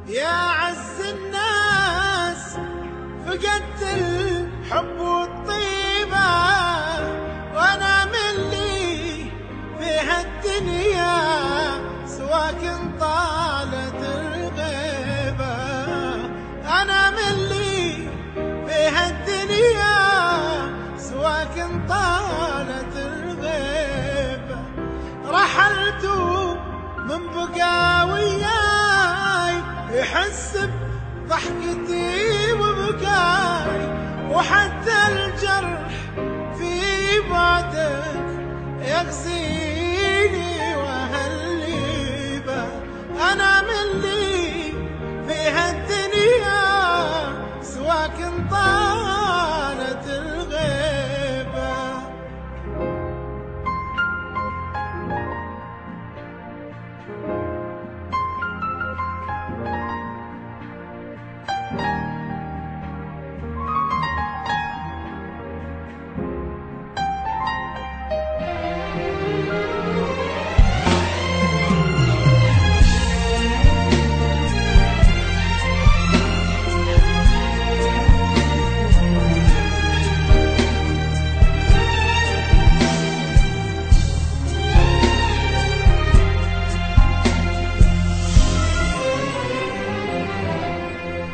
يا عز الناس فقدت الحب والطيبة، وانا من لي في هالدنيا سواك طالت الغيبة. انا من لي في هالدنيا سواك طالت الغيبة. رحلت من بقى وياي يحس بضحكتي وبكاي، وحتى الجرح في بعدك يغزيني وهالليبة. أنا من لي في هالدنيا سواك طالت الغيبة.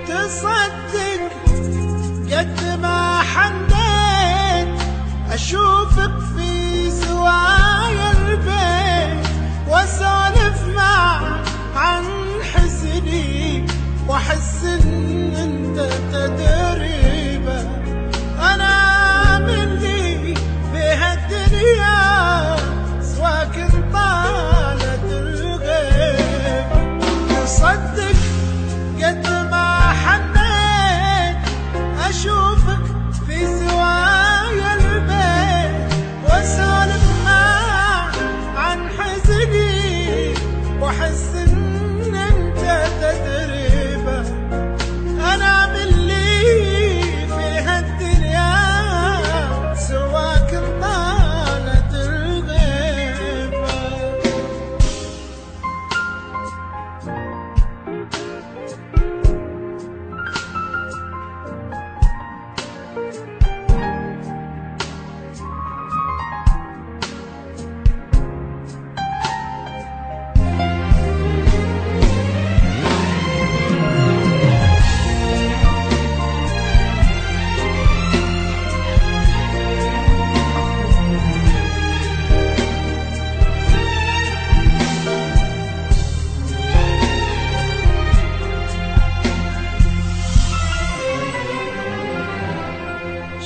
تصدق قد ما حنيت أشوفك في زوايا البيت، وأسولف معك عن حزني وأحس إن أنت تدريبه. أنا من لي في هالدنيا سواك طالت الغيبة. تصدق قد ما حنيت أشوفك في زوايا البيت، وأسولف معك عن حزني وأحس إن أنت تدريبه. أنا من لي في هالدنيا سواك طالت الغيبة.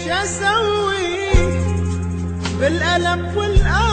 شو اسوي بالألم والآه